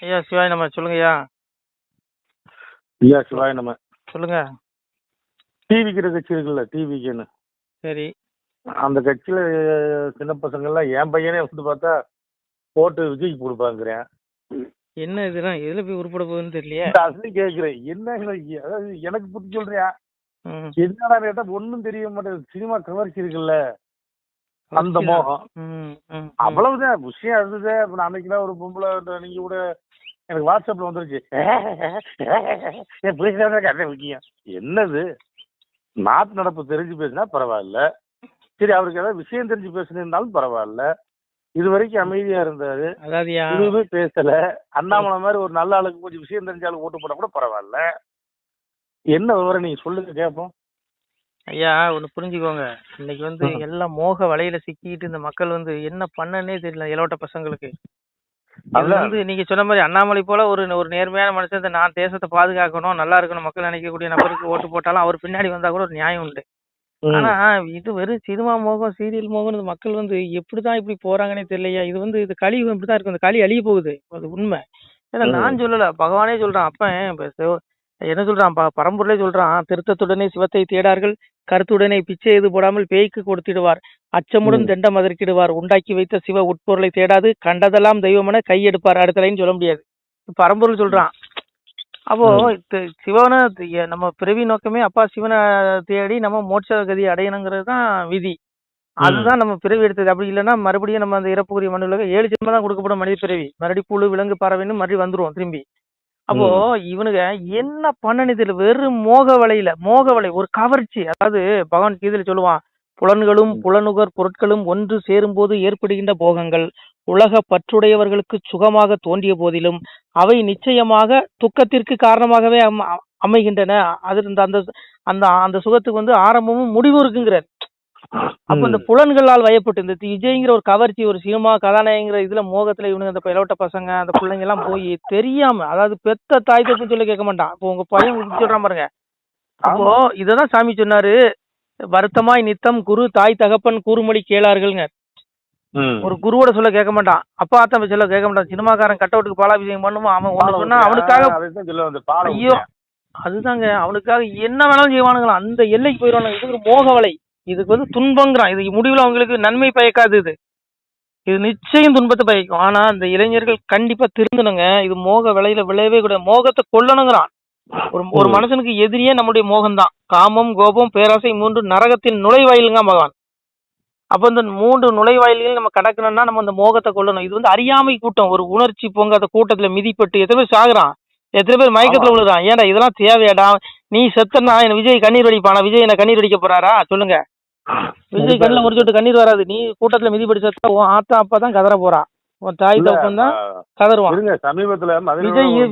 ஐயா சிவாய் நம்ம சொல்லுங்கய்யா. ஐயா சிவாய் நம்ம சொல்லுங்க. டிவிக்கிற கட்சி இருக்குல்ல, டிவிக்குன்னு சரி. அந்த கட்சியில சின்ன பசங்க எல்லாம் என் பையனே வந்து பார்த்தா போட்டு விஜய்க்கு கொடுப்பாங்கிறேன். என்ன இதெல்லாம் எதுல போய் உருப்பட போகுதுன்னு தெரியலையே. அதுல கேக்குறேன் என்ன, அதாவது எனக்கு புரிஞ்சு சொல்றியா? ம். என்னடா கேட்டா ஒண்ணும் தெரிய மாட்டேங்குது. சினிமா கவர்ச்சி இருக்குல்ல, அந்த மோகம் அவ்வளவுதான் விஷயம். அதுதான் இப்ப நான் அன்னைக்குதான் ஒரு பொம்பளை நீங்க கூட எனக்கு வாட்ஸ்அப்ல வந்துருச்சு, என் புரியுதாங்க அதான் முக்கியம். என்னது நாட்டு நடப்பு தெரிஞ்சு பேசினா பரவாயில்ல, சரி அவருக்கு ஏதாவது விஷயம் தெரிஞ்சு பேசுனாலும் பரவாயில்ல. இது வரைக்கும் அமைதியா இருந்தாரு, எதுவுமே பேசல. அண்ணாமலை மாதிரி ஒரு நல்ல ஆளுக்கு கொஞ்சம் விஷயம் தெரிஞ்சாலும் ஓட்டு போட கூட பரவாயில்ல. என்ன விவரம் நீங்க சொல்லுங்க கேட்போம். ஐயா ஒண்ணு புரிஞ்சுக்கோங்க, இன்னைக்கு வந்து எல்லாம் மோக வலையில சிக்கிட்டு இந்த மக்கள் வந்து என்ன பண்ணனே தெரியல. இளவட்ட பசங்களுக்கு வந்து நீங்க சொன்ன மாதிரி அண்ணாமலை போல ஒரு ஒரு நேர்மையான மனுஷன், நான் தேசத்தை பாதுகாக்கணும் நல்லா இருக்கணும் மக்கள் நினைக்கக்கூடிய நபருக்கு ஓட்டு போட்டாலும் அவர் பின்னாடி வந்தா கூட ஒரு நியாயம் உண்டு. ஆனா இது வெறும் சினிமா மோகம் சீரியல் மோகம் மக்கள் வந்து எப்படிதான் இப்படி போறாங்கன்னே தெரியலையா. இது வந்து இது களி இப்படிதான் இருக்கு, இந்த களி அழிய போகுது, அது உண்மை. ஏன்னா நான் சொல்லல, பகவானே சொல்றான். அப்ப என்ன சொல்றான், பரம்பொருளே சொல்றான், திருத்தத்துடனே சிவத்தை தேடார்கள், கருத்துடனே பிச்சை எது போடாமல் பேய்க்கு கொடுத்திடுவார், அச்சமுடன் தெண்டம் அதற்கிடுவார், உண்டாக்கி வைத்த சிவ உட்பொருளை தேடாது கண்டதெல்லாம் தெய்வமென கையெடுப்பார். அடுத்த லைன் சொல்ல முடியாது, பரம்பொருள் சொல்றான். அப்போ சிவனை நம்ம பிறவி நோக்கமே அப்பா சிவனை தேடி நம்ம மோட்ச கதி அடையணுங்கிறது தான் விதி. அதுதான் நம்ம பிறவி எடுத்தது. அப்படி இல்லைன்னா மறுபடியும் நம்ம அந்த இறப்புக்குரிய மண்ணுலக 7 ஜென்மம் தான் கொடுக்கப்படும் மனித பிறவி. மறுபடியும் புழு விலங்கு பறவைன்னு மறுபடியும் வந்துருவோம் திரும்பி. அப்போ இவனுங்க என்ன பண்ணது, வெறும் மோக வலை ஒரு கவர்ச்சி. அதாவது பகவான் கீதையில சொல்லுவான், புலன்களும் புலனுகர் பொருட்களும் ஒன்று சேரும் போது ஏற்படுகின்ற போகங்கள் உலக பற்றுடையவர்களுக்கு சுகமாக தோன்றிய போதிலும் அவை நிச்சயமாக துக்கத்திற்கு காரணமாகவே அமைகின்றன. அது அந்த அந்த அந்த சுகத்துக்கு வந்து ஆரம்பமும் முடிவும் இருக்குங்கிறார். அப்ப இந்த புலன்களால் வயப்பட்டு இந்த விஜய்ங்கிற ஒரு கவர்ச்சி, ஒரு சினிமா கதாநாயகங்கிற இதுல மோகத்துல இவனுங்க அந்த இளவட்ட பசங்க அந்த பிள்ளைங்க எல்லாம் போய் தெரியாம, அதாவது பெத்த தாய் தப்புன்னு சொல்லி கேட்க மாட்டான். இப்போ உங்க பையன் சொல்றான் பாருங்க, அப்போ இததான் சாமி சொன்னாரு, வருத்தமாய் நித்தம் குரு தாய் தகப்பன் கூறுமொழி கேளார்கள்ங்க. ஒரு குருவோட சொல்ல கேட்க மாட்டான், அப்பா அத்தம் சொல்ல கேட்க மாட்டான். சினிமாக்காரன் கட் அவுட்டுக்கு பாலாபிஷேகம் பண்ணுவான், அவன் ஒண்ணு சொன்னா அவனுக்காக, ஐயோ அதுதாங்க, அவனுக்காக என்ன வேணாலும் செய்வானுங்களாம். அந்த எல்லைக்கு போயிடுவானுங்க. இது ஒரு மோக வலை, இதுக்கு வந்து துன்பங்கிறான். இது முடிவில் அவங்களுக்கு நன்மை பயக்காது, இது நிச்சயம் துன்பத்தை பயக்கும். ஆனா அந்த இளைஞர்கள் கண்டிப்பா திருந்தணுங்க. இது மோக விளையில விளையவே கூட, மோகத்தை கொல்லணுங்கிறான். ஒரு மனுஷனுக்கு எதிரியே நம்முடைய மோகம் தான். காமம் கோபம் பேராசை 3 நரகத்தின் நுழைவாயிலுங்க பகவான். அப்ப இந்த 3 நுழைவாயில்கள் நம்ம கடக்கணும்னா நம்ம அந்த மோகத்தை கொல்லணும். இது வந்து அறியாமை கூட்டம், ஒரு உணர்ச்சி பொங்காத கூட்டத்துல மிதிப்பட்டு எத்தனை பேர் சாகுறான், எத்தனை பேர் மயக்கத்துல விழுறான். ஏன்டா இதெல்லாம் தேவையாடா? நீ செத்தனா என்ன விஜய் கண்ணீர் வடிப்பானா? விஜய் என்ன கண்ணீர் வடிக்க போறாரா சொல்லுங்க? விஜய் கண்ணில் ஒரு சொட்டு கண்ணீர் வராது. நீ கூட்டத்துல மிதிப்படி செத்தா உன் ஆத்தா அப்பா தான் கதற போறான், உன் தாய் தப்பன் தான் கதறுவான்.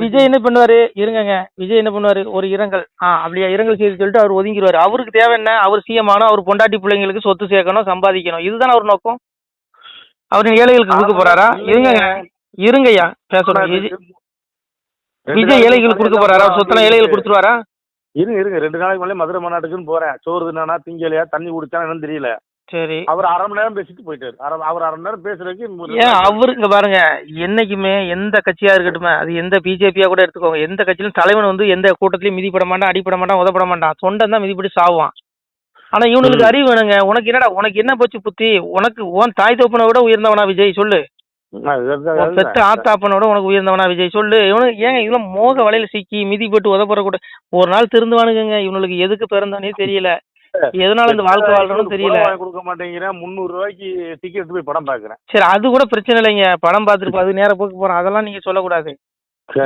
விஜய் என்ன பண்ணுவாரு, இருங்க, விஜய் என்ன பண்ணுவாரு, ஒரு இரங்கல் அப்படியா இரங்கல் செய்து சொல்லிட்டு அவர் ஒதுங்கிடுவாரு. அவருக்கு தேவை என்ன, அவர் சிஎம் ஆனோ அவர் பொண்டாட்டி பிள்ளைங்களுக்கு சொத்து சேர்க்கணும் சம்பாதிக்கணும், இதுதானே அவர் நோக்கம். அவர் ஏழைகளுக்கு கொடுக்க போறாரா? இருங்கய்யா பேசணும். விஜய் ஏழைகளுக்கு கொடுக்க போறாரா? சொத்தெல்லாம் ஏழைகளுக்கு கொடுத்துருவாரா? இருங்க 2 நாளைக்கு மேலே மதுரை மாநாட்டுக்குன்னு போறேன். சோறு தின்னா திங்கலையா தண்ணி குடிச்சா என்னன்னு தெரியல. சரி, அவர் 1/2 மணி நேரம் பேசிட்டு போயிட்டாரு. அவர் 1/2 மணி நேரம் பேசுறதுக்கு ஏன் அவருக்கு பாருங்க, என்னைக்குமே எந்த கட்சியா இருக்கட்டுமே, அது எந்த பிஜேபியா கூட எடுத்துக்கோங்க, எந்த கட்சியிலும் தலைவன் வந்து எந்த கூட்டத்திலயும் மிதிப்பட மாட்டான், அடிப்பட மாட்டான், உதப்பட மாட்டான், சொண்டன் தான் மிதிப்படி சாவான். ஆனா இவனுக்கு அறிவு வேணுங்க. உனக்கு என்னடா, உனக்கு என்ன போச்சு புத்தி? உனக்கு உன் தாய் தோப்பனை விட உயர்ந்தவனா விஜய் சொல்லு? பெற்ற ஆத்தாப்பனோட உனக்கு உயர்ந்தவனா விஜய் சொல்லு? இவனுக்கு ஏங்க இதெல்லாம் மோக வலையில சிக்கி மிதி போட்டு உதப்பட கூட ஒரு நாள் திருந்துவானுங்க. இவனுக்கு எதுக்கு பிறந்தானே தெரியல, எதனால இந்த வாழ்க்கை வாழ்றோம்னு தெரியல. கொடுக்க மாட்டேங்கிறேன், 300 ரூபாய்க்கு டிக்கெட் போய் படம் பாக்குறேன். சரி அது கூட பிரச்சனை இல்லைங்க, படம் பார்த்துட்டு அது நேர போக்கு போறான், அதெல்லாம் நீங்க சொல்லக்கூடாது.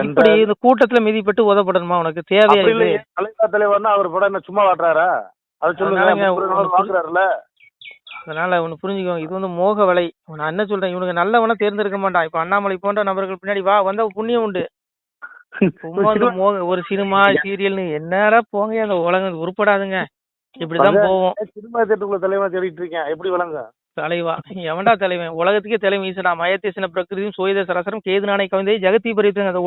இப்படி இந்த கூட்டத்துல மிதிப்பட்டு உதப்படணுமா? உனக்கு தேவையா? தலைவர்னா அவர் படம் என்ன சும்மா வாட்டுறாரா? அது சொல்லுங்க. அதனால ஒண்ணு புரிஞ்சுக்கோங்க, இது வந்து மோக வலை. நான் என்ன சொல்றேன், இவனுக்கு நல்லவனா தேர்ந்தெடுக்க மாட்டான். இப்ப அண்ணாமலை போன்ற நபர்கள் பின்னாடி வந்த புண்ணியம் உண்டு. சும்மா வந்து மோக ஒரு சினிமா சீரியல்னு என்னடா போங்க, அந்த உலகம் உருப்படாதுங்க. இப்படிதான் போவோம். சினிமா தேட்டருக்குள்ள தலைவா தேடிட்டு இருக்கேன், எப்படி வழங்க தலைவா? எவன்டா தலைவன்? உலகத்துக்கே தலைவன் ஈசனா. மயத்தேசன பிரகிருதியும் சோயத சராசரம் கேது நாணை கவிதை ஜெகத்தி பறித்துங்க. அந்த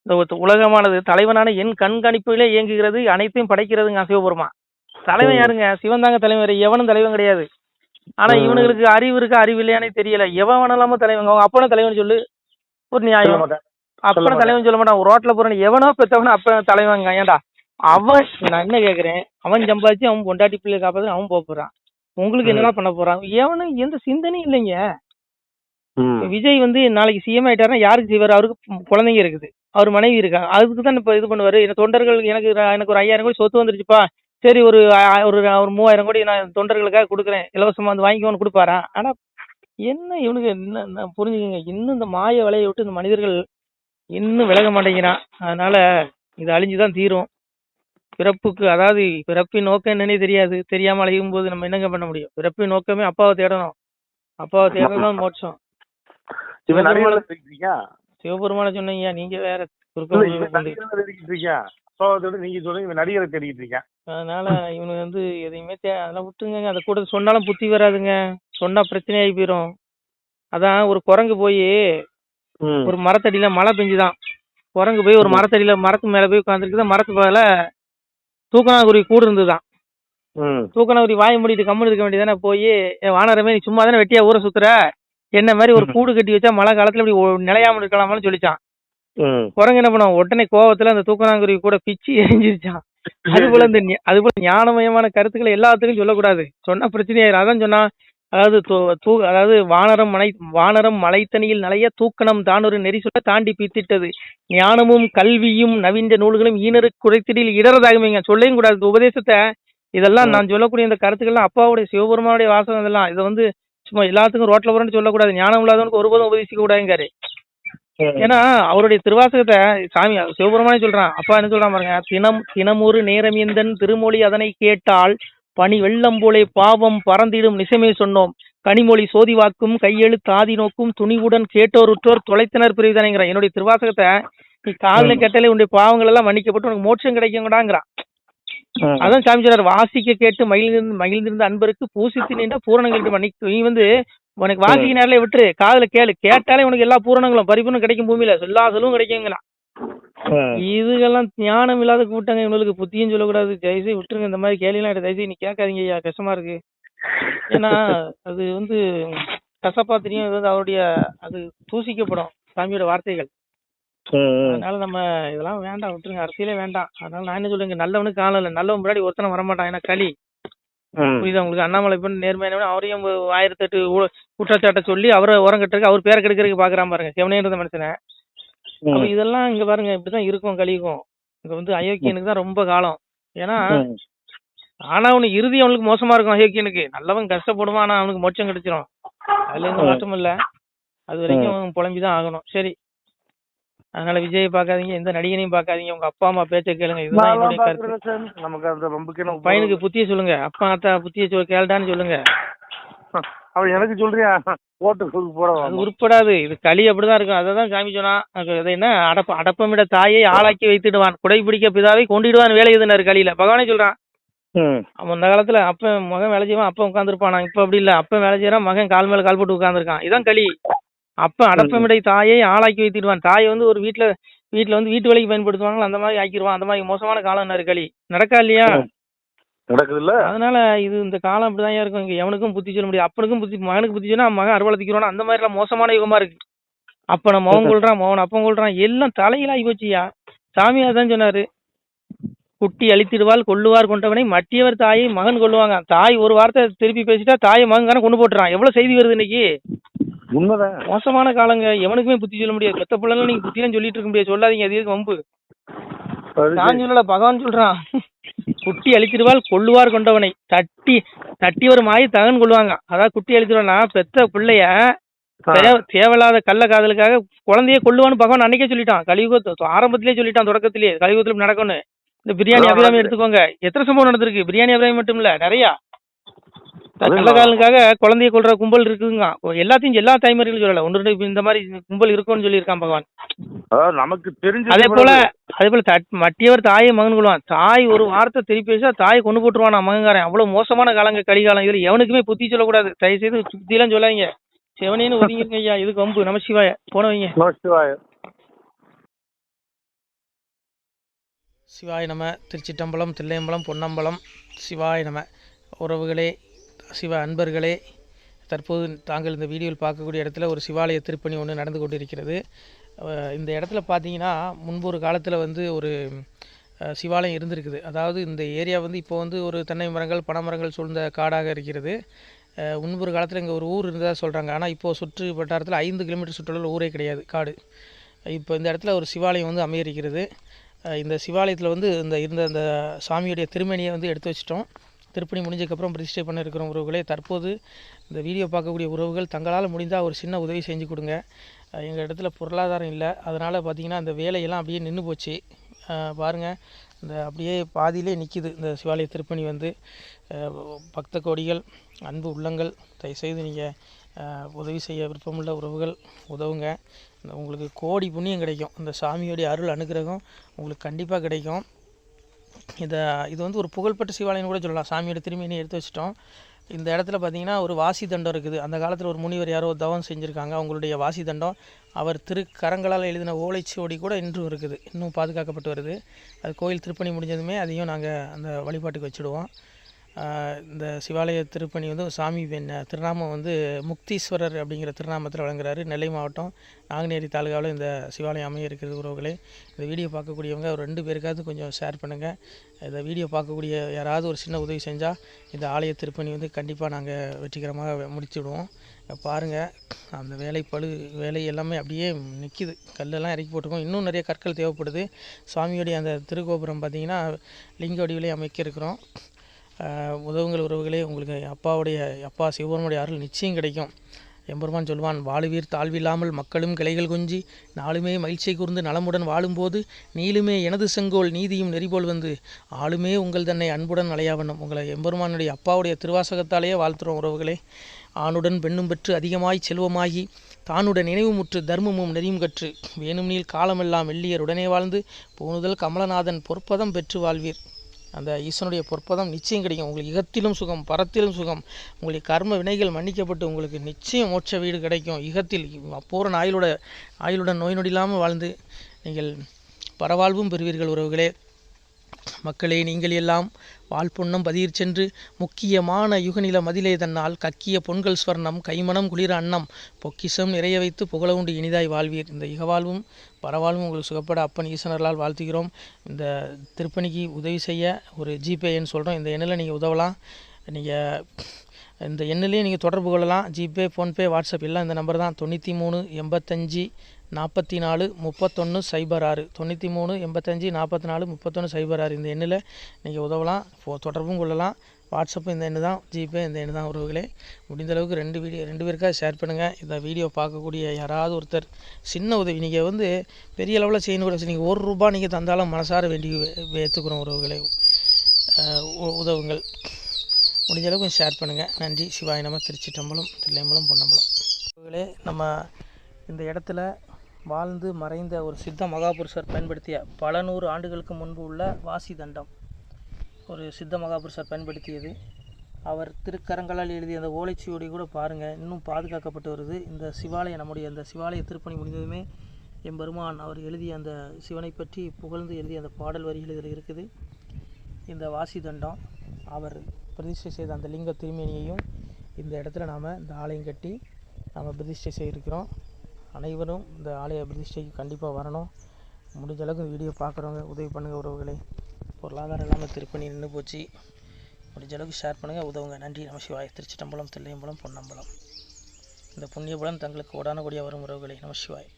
இந்த உலகமானது தலைவனான என் கண்காணிப்பிலே இயங்குகிறது, அனைத்தையும் படைக்கிறதுங்க சிவபெருமா. தலைவன் யாருங்க? சிவன் தாங்க தலைவர், எவனும் தலைவன் கிடையாது. ஆனா இவனுங்களுக்கு அறிவு இருக்கா அறிவு இல்லையானே தெரியல. எவன் வேணாலாமோ தலைவன், அவங்க அப்பன தலைவன் சொல்லு, ஒரு நியாயம். அப்பனை தலைவன் சொல்ல மாட்டான். ரோட்ல போறான் எவனோ பெத்தவனோ அப்ப தலைவங்க. ஏன்டா அவன், நான் என்ன கேக்குறேன், அவன் சம்பாதிச்சு அவன் பொண்டாட்டி பிள்ளைய காப்பாத்து அவன் போறான். உங்களுக்கு என்னடா பண்ண போறான்? எவனும் எந்த சிந்தனையும் இல்லைங்க. விஜய் வந்து நாளைக்கு சிஎம் ஆயிட்டாருன்னா யாருக்கு செய்வாரு? அவருக்கு குழந்தைங்க இருக்குது, அவர் மனைவி இருக்கா, அதுக்கு தான் இப்ப இது பண்ணுவாரு. தொண்டர்கள் எனக்கு ஒரு 5000 கோடி சொத்து வந்துருச்சுப்பா, சரி ஒரு ஒரு 3000 கோடி நான் தொண்டர்களுக்காக கொடுக்குறேன், இலவசமா வந்து வாங்கிக்கோன்னு கொடுப்பாரா? ஆனா என்ன இவனுக்கு என்ன புரிஞ்சுக்கங்க, இன்னும் இந்த மாய வலையை விட்டு இந்த மனிதர்கள் இன்னும் விலக மாட்டேங்கிறான். அதனால இது அழிஞ்சுதான் தீரும். பிறப்புக்கு, அதாவது பிறப்பின் நோக்கம் என்னன்னே தெரியாது, தெரியாம அழையும் போது நம்ம என்னங்க பண்ண முடியும்? பிறப்பின் நோக்கமே அப்பாவை தேடணும், அப்பாவை தேடணும் மோட்சம். சிவபெருமான சொன்னீங்க, நீங்க வேற நடிகரை தேடிட்டு இருக்கேன். அதனால இவனுக்கு வந்து எதையுமே அதெல்லாம் விட்டுருங்க. அதை கூட சொன்னாலும் புத்தி வராதுங்க, சொன்னா பிரச்சனை ஆகி போயிரும். அதான் ஒரு குரங்கு போய் ஒரு மரத்தடியில மழை பெஞ்சுதான், குரங்கு போய் ஒரு மரத்தடியில மரத்து மேல போய் உட்காந்துருக்குதான், மரத்து மேல தூக்கணாங்குருவி கூடு இருந்துதான். தூக்கணாங்குருவி வாய் மூடிட்டு கம்முன்னு இருக்க வேண்டியதானே, போய் வானரமே நீ சும்மா தானே வெட்டியா ஊரை சுத்துற, என்ன மாதிரி ஒரு கூடு கட்டி வச்சா மழை காலத்துல இப்படி நிலையாமல் இருக்கலாமான்னு சொல்லிச்சான். குரங்கு என்ன பண்ணுவோம், உடனே கோவத்துல அந்த தூக்கணாங்குருவி கூட பிச்சு எரிஞ்சிருச்சான். அதுபோல ஞானமயமான கருத்துக்களை எல்லாத்துக்கும் சொல்லக்கூடாது, சொன்னா பிரச்சனையாயிரும். அதான் சொன்னா, அதாவது வானரம் மலைத்தனியில் நிலைய தூக்கணம் தானொரு நெறி சொல்ல தாண்டி பித்திட்டது, ஞானமும் கல்வியும் நவீன நூல்களும் ஈனருக்கு குறைத்திடில் இடறதாகுமேங்க, சொல்லையும் கூடாது உபதேசத்தை. இதெல்லாம் நான் சொல்லக்கூடிய இந்த கருத்துக்கள்லாம் அப்பாவுடைய சிவபெருமானுடைய வாசகம். இதெல்லாம் இதை வந்து சும்மா எல்லாத்துக்கும் ரோட்ல போறேன்னு சொல்லக்கூடாது, ஞானம் இல்லாதவனுக்கு ஒருபோதும் உபதேசிக்க கூடாதுங்காரு. ஏன்னா அவருடைய திருவாசகத்தை சாமி சிவபெருமானே சொல்றான். அப்பா என்ன சொல்றான் பாருங்க, தினமொரு நேரமேந்தன் திருமொழி அதனை கேட்டால் பனி வெள்ளம் போலே பாவம் பறந்திடும் நிசமே சொன்னோம், கனிமொழி சோதிவாக்கும் கையெழுத்து ஆதி நோக்கும் துணிவுடன் கேட்டோர் உற்றோர் தொலைத்தனர் பிரிவுதானேங்கிறான். என்னுடைய திருவாசகத்தை நீ காலில் கேட்டாலே உன்னுடைய பாவங்கள் எல்லாம் மன்னிக்கப்பட்டு உனக்கு மோட்சம் கிடைக்குங்கடாங்கிறான். அதான் சாமி சொல்றாரு, வாசிக்க கேட்டு மகிழ்ந்திருந்த அன்பருக்கு பூசித்து நின்ற பூரணங்கள் மன்னிக்கு. நீ வந்து உனக்கு வாசிக்க நேரில் விட்டுரு, காதுல கேட்டாலே உனக்கு எல்லா பூரணங்களும் பரிபூர்ணம் கிடைக்கும், பூமியில எல்லா செலவும் கிடைக்குங்களா. இதுக்கெல்லாம் ஞானம் இல்லாத கூட்டங்க, இவங்களுக்கு புத்தியும் சொல்லக்கூடாது. தயவுசெய்து விட்டுருங்க, இந்த மாதிரி கேள்வியெல்லாம் தயவுசெய்து நீ கேட்காதீங்க ஐயா, கஷ்டமா இருக்கு. ஏன்னா அது வந்து கசப்பா தெரியும், இது வந்து அவருடைய அது தூசிக்கப்படும் சாமியோட வார்த்தைகள். அதனால நம்ம இதெல்லாம் வேண்டாம், விட்டுருங்க, அரசியலே வேண்டாம். அதனால நான் என்ன சொல்றேன், நல்லவனுக்கு காலம் இல்லை, நல்லவன் முன்னாடி ஒருத்தனை வரமாட்டான், ஏன்னா களி புரியுதா உங்களுக்கு. அண்ணாமலை பண்ணி நேர்மையான அவரையும் 1008 குற்றச்சாட்டை சொல்லி அவரை உரம் கட்டுறதுக்கு, அவர் பேரை கெடுக்கிறதுக்கு பாக்குறான் பாருங்க, செவனே இருந்த மனுஷனை. இதெல்லாம் இங்க பாருங்க இப்படிதான் இருக்கும் கலிக்கும். இங்க வந்து அயோக்கியனுக்கு தான் ரொம்ப காலம். ஏன்னா ஆனா அவனுக்கு இறுதி அவனுக்கு மோசமா இருக்கும். அயோக்கியனுக்கு நல்லவன் கஷ்டப்படுவான், ஆனா அவனுக்கு மோட்சம் கிடைச்சிடும், அதுல எந்த மாற்றம் இல்ல. அது வரைக்கும் புலம்பிதான் ஆகணும். சரி, அதனால விஜயை பாக்காதீங்க, எந்த நடிகனையும் பாக்காதீங்க, உங்க அப்பா அம்மா பேச்ச கேளுங்க. இதுதான் என்னுடைய கருத்து. பையனுக்கு புத்திய சொல்லுங்க, அப்பா அத்தா புத்திய கேள்டான்னு சொல்லுங்க. அவன் எனக்கு சொல்றியா ஓட்டு போட உருப்படாது, இது களி அப்படிதான் இருக்கும். அததான் சாமி சொன்னா, அது என்ன அடப்பமிட தாயை ஆளாக்கி வைத்துடுவான், குடை பிடிக்க பிதாவை கொண்டிடுவான் வேலை எதுனாரு களியில பகவானே சொல்றான். அவன் அந்த காலத்துல அப்ப மகன் வேலை செய்வான், அப்ப உட்காந்துருப்பான். இப்ப அப்படி இல்ல, அப்ப வேலை செய்யறான், மகன் கால் மேல கால் போட்டு உட்காந்துருக்கான். இதான் களி. அப்ப அடப்பமிடை தாயை ஆளாக்கி வைத்திடுவான். தாயை வந்து ஒரு வீட்டுல வந்து வீட்டு வேலைக்கு பயன்படுத்துவாங்களா, அந்த மாதிரி ஆக்கிடுவான். அந்த மாதிரி மோசமான காலம் களி நடக்கா இல்லையா? நடக்குது இல்ல. அதனால இது இந்த காலம் அப்படிதான் இருக்கும். இங்க எவனுக்கும் புத்தி சொல்ல முடியாது. அப்பனுக்கும் புத்தி, மகனுக்கு புத்தி சொன்னா மகன் அறுவலத்திக்கிறான். அந்த மாதிரி எல்லாம் மோசமான யுகமா இருக்கு. அப்பனை மகன் கொள்றான், மகன் அப்பன் கொள்றான், எல்லாம் தலையிலாகி போச்சியா. சாமியார் தான் சொன்னாரு, குட்டி அழித்திடுவாள் கொள்ளுவார் கொண்டவனை மட்டியவர் தாயை மகன் கொள்ளுவாங்க. தாய் ஒரு வார்த்தை திருப்பி பேசிட்டா தாயை மகன் கொண்டு போட்டுறான். எவ்வளவு செய்தி வருது இன்னைக்கு. உண்மைதான், மோசமான காலங்க. எவனுக்குமே புத்தி சொல்ல முடியாது. பெத்த பிள்ளைலாம் நீங்க புத்திலாம் சொல்லிட்டு இருக்க முடியாது, சொல்லாதீங்க, அது வம்பு. நான் சொல்லல, பகவான் சொல்றான், குட்டி அழித்திடுவாள் கொள்ளுவார் கொண்டவனை தட்டி ஒரு மாயை தகன் கொள்ளுவாங்க. அதாவது குட்டி அழித்திடுவான்னா பெத்த பிள்ளைய தேவையில்லாத கள்ள காதலுக்காக குழந்தைய கொள்ளுவான்னு பகவான் அன்னைக்கே சொல்லிட்டான். கலியுகத்து ஆரம்பத்திலே சொல்லிட்டான், தொடக்கத்திலேயே கலியுகத்துல நடக்கும்னு. இந்த பிரியாணி அபிராமி எடுத்துக்கோங்க, எத்தனை சம்பவம் நடந்திருக்கு. பிரியாணி அபிராமி மட்டும் இல்ல, நிறைய கள்ளக்காரனுக்காக குழந்தைய கொள்ற கும்பல் இருக்குங்க. எல்லாத்தையும் எல்லா தாய்மார்களும் சொல்லல, ஒன்று ரெண்டு இந்த மாதிரி கும்பல் இருக்கும்னு சொல்லியிருக்கான் பகவான். நமக்கு தெரிஞ்சு. அதே போல மட்டியவர் தாயை மகன் கொள்வான். தாய் ஒரு வார்த்தை திருப்பி பேசா தாயை கொண்டு போட்டுருவான் மகன்காரன். அவ்வளவு மோசமான காலங்க கலிகாலம். இதுல எவனுக்குமே புத்தி சொல்லக்கூடாது. தயவு செய்து புத்தி எல்லாம் சொல்லாதீங்க, சிவனேன்னு ஒதுங்கிருங்க ஐயா. இதுக்கு வம்பு. நமசிவாய போன வைங்க. நமசிவாய. சிவாய நம. திருச்சிட்டம்பலம், தில்லையம்பலம், பொன்னம்பலம். சிவாய நம. உறவுகளே, சிவ அன்பர்களே, தற்போது தாங்கள் இந்த வீடியோவில் பார்க்கக்கூடிய இடத்துல ஒரு சிவாலய திருப்பணி ஒன்று நடந்து கொண்டிருக்கிறது. இந்த இடத்துல பார்த்தீங்கன்னா முன்பு ஒரு காலத்தில் வந்து ஒரு சிவாலயம் இருந்திருக்குது. அதாவது இந்த ஏரியா வந்து இப்போ வந்து ஒரு தென்னை மரங்கள் பனை மரங்கள் சூழ்ந்த காடாக இருக்கிறது. முன்பு ஒரு காலத்தில் இங்கே ஒரு ஊர் இருந்ததாக சொல்கிறாங்க. ஆனால் இப்போது சுற்று வட்டாரத்தில் 5 கிலோமீட்டர் சுற்றுலாவில் ஊரே கிடையாது, காடு. இப்போ இந்த இடத்துல ஒரு சிவாலயம் வந்து அமையிருக்கிறது. இந்த சிவாலயத்தில் வந்து இருந்த அந்த சாமியுடைய திருமேனியை வந்து எடுத்து வச்சிட்டோம். திருப்பணி முடிஞ்சதுக்கப்புறம் பிரதிஷ்டை பண்ண இருக்கிற உறவுகளே, தற்போது இந்த வீடியோ பார்க்கக்கூடிய உறவுகள் தங்களால் முடிந்தால் ஒரு சின்ன உதவி செஞ்சு கொடுங்க. எங்கள் இடத்துல பொருளாதாரம் இல்லை, அதனால் பார்த்திங்கன்னா அந்த வேலையெல்லாம் அப்படியே நின்று போச்சு. பாருங்கள், இந்த அப்படியே பாதியிலே நிற்கிது இந்த சிவாலய திருப்பணி வந்து. பக்த கோடிகள், அன்பு உள்ளங்கள், தயவுசெய்து நீங்கள் உதவி செய்ய விருப்பமுள்ள உறவுகள் உதவுங்க. உங்களுக்கு கோடி புண்ணியம் கிடைக்கும். இந்த சாமியோடைய அருள் அனுகிரகம் உங்களுக்கு கண்டிப்பாக கிடைக்கும். இது வந்து ஒரு புகழ்பெற்ற சிவாலயம் கூட சொல்லலாம். சாமியோட திருமேனியை எடுத்து வச்சிட்டோம். இந்த இடத்துல பார்த்திங்கன்னா ஒரு வாசி தண்டம் இருக்குது. அந்த காலத்தில் ஒரு முனிவர் யாரோ தவம் செஞ்சுருக்காங்க. அவங்களுடைய வாசி தண்டம் அவர் திருக்கரங்களால் எழுதின ஓலைச்சுவடி கூட இன்றும் இருக்குது, இன்னும் பாதுகாக்கப்பட்டு வருது. அது கோயில் திருப்பணி முடிஞ்சதுமே அதையும் நாங்கள் அந்த வழிபாட்டுக்கு வச்சுடுவோம். இந்த சிவாலய திருப்பணி வந்து சாமி திருநாமம் வந்து முக்தீஸ்வரர் அப்படிங்கிற திருநாமத்தில் வழங்குறாரு. நெல்லை மாவட்டம் நாங்குநேரி தாலுகாவில் இந்த சிவாலயம் அமைய இருக்கிறது. உறவுகளே, இந்த வீடியோ பார்க்கக்கூடியவங்க ஒரு 2 பேருக்காவது கொஞ்சம் ஷேர் பண்ணுங்கள். இந்த வீடியோ பார்க்கக்கூடிய யாராவது ஒரு சின்ன உதவி செஞ்சால் இந்த ஆலய திருப்பணி வந்து கண்டிப்பாக நாங்கள் வெற்றிகரமாக முடிச்சுடுவோம். பாருங்கள், அந்த வேலை எல்லாமே அப்படியே நிற்கிது. கல்லெல்லாம் இறக்கி போட்டிருக்கோம். இன்னும் நிறைய கற்கள் தேவைப்படுது. சுவாமியோடைய அந்த திருக்கோபுரம் பார்த்திங்கன்னா லிங்க வடிவிலே அமைக்க இருக்கிறோம். உதவுங்கள் உறவுகளே. உங்களுக்கு அப்பா சிவபெருமானுடைய அருள் நிச்சயம் கிடைக்கும். எம்பெருமான் சொல்வான், வாழுவீர் தாழ்வில்லாமல் மக்களும் கிளைகள் கொஞ்சி நாளுமே மகிழ்ச்சியை கூர்ந்து நலமுடன் வாழும்போது நீளுமே எனது செங்கோல் நீதியும் நெறிபோல் வந்து ஆளுமே உங்கள் தன்னை அன்புடன் அலையாவண்ணம். உங்களை எம்பெருமானுடைய அப்பாவுடைய திருவாசகத்தாலேயே வாழ்த்துறோம் உறவுகளே. ஆணுடன் பெண்ணும் பெற்று அதிகமாய் செல்வமாகி தானுடன் நினைவுமுற்று தர்மமும் நெறியும் கற்று வேணும் நீள் காலமெல்லாம் வெள்ளியர் உடனே வாழ்ந்து போனுதல் கமலநாதன் பொற்பதம் பெற்று வாழ்வீர். அந்த ஈசனுடைய பொற்பதம் நிச்சயம் கிடைக்கும். உங்களுக்கு இகத்திலும் சுகம், பரத்திலும் சுகம். உங்களுடைய கர்ம வினைகள் மன்னிக்கப்பட்டு உங்களுக்கு நிச்சயம் மோட்ச வீடு கிடைக்கும். இகத்தில் அப்போரன் ஆயுளுடன் நோய் நொடி இல்லாமல் வாழ்ந்து நீங்கள் பரவாழ்வும் பெறுவீர்கள் உறவுகளே. மக்களே, நீங்கள் எல்லாம் வாழ்பொன்னம் பதியிற் சென்று முக்கியமான யுகநில மதிலே தன்னால் கக்கிய பொன்கள் ஸ்வர்ணம் கைமணம் குளிர அன்னம் பொக்கிஷம் நிறைய வைத்து புகழ உண்டு இனிதாய் வாழ்வீர். இந்த இகவாழ்வும் பரவாழ்வும் உங்களுக்கு சுகப்பட அப்பன் ஈசனர்களால் வாழ்த்துகிறோம். இந்த திருப்பணிக்கு உதவி செய்ய ஒரு ஜிபே எண் சொல்கிறோம். இந்த எண்ணில் நீங்கள் உதவலாம். நீங்கள் இந்த எண்ணிலே நீங்கள் தொடர்பு கொள்ளலாம். ஜிபே, ஃபோன்பே, வாட்ஸ்அப் எல்லாம் இந்த நம்பர் தான். 93 85 44 31 06 93 85 44 31 06. இந்த எண்ணில் நீங்கள் உதவலாம், தொடர்பும் கொள்ளலாம். வாட்ஸ்அப்பும் இந்த எண்ணு தான், ஜிபே இந்த எண்ணு தான் உறவுகளே. முடிந்தளவுக்கு 2 பேருக்காக ஷேர் பண்ணுங்கள். இந்த வீடியோ பார்க்கக்கூடிய யாராவது ஒருத்தர் சின்ன உதவி, நீங்கள் வந்து பெரிய அளவில் செய்யணும் கூட, நீங்கள் ₹1 நீங்கள் தந்தாலும் மனசார வேண்டி ஏற்றுக்கிறோம் உறவுகளே. உதவுங்கள். முடிஞ்ச அளவுக்கு கொஞ்சம் ஷேர் பண்ணுங்கள். நன்றி. சிவாய நம. திருச்சிற்றம்பலம், தில்லையம்பலம், பொன்னம்பலம். உறவுகளே, நம்ம இந்த இடத்துல வாழ்ந்து மறைந்த ஒரு சித்த மகாபுருஷர் பயன்படுத்திய பல 100 ஆண்டுகளுக்கு முன்பு உள்ள வாசி தண்டம் ஒரு சித்த மகாபுருஷர் பயன்படுத்தியது. அவர் திருக்கரங்களால் எழுதிய அந்த ஓலைச்சுவடி கூட பாருங்கள், இன்னும் பாதுகாக்கப்பட்டு வருது. இந்த சிவாலயம், நம்முடைய அந்த சிவாலய திருப்பணி முடிந்ததுமே எம்பெருமான் அவர் எழுதிய அந்த சிவனை பற்றி புகழ்ந்து எழுதிய அந்த பாடல் வரிகள் இதில் இருக்குது. இந்த வாசி தண்டம் அவர் பிரதிஷ்டை செய்த அந்த லிங்க திருமேனியையும் இந்த இடத்துல நாம் இந்த ஆலயம் கட்டி நாம் பிரதிஷ்டை செய்திருக்கிறோம். அனைவரும் இந்த ஆலய பிரதிஷ்டைக்கு கண்டிப்பாக வரணும். முடிஞ்ச அளவுக்கு வீடியோ பார்க்குறவங்க உதவி பண்ணுங்கள் உறவுகளே. பொருளாதாரம் இல்லாமல் திருப்பணி நின்று போச்சு. முடிஞ்ச அளவுக்கு ஷேர் பண்ணுங்கள், உதவுங்க. நன்றி. நம சிவாய. திருச்சிற்றம்பலம், தில்லையம்பலம், பொன்னம்பலம். இந்த புண்ணிய பலன் தங்களுக்கு உடான கூடிய வரும் உறவுகளே. நம சிவாய்.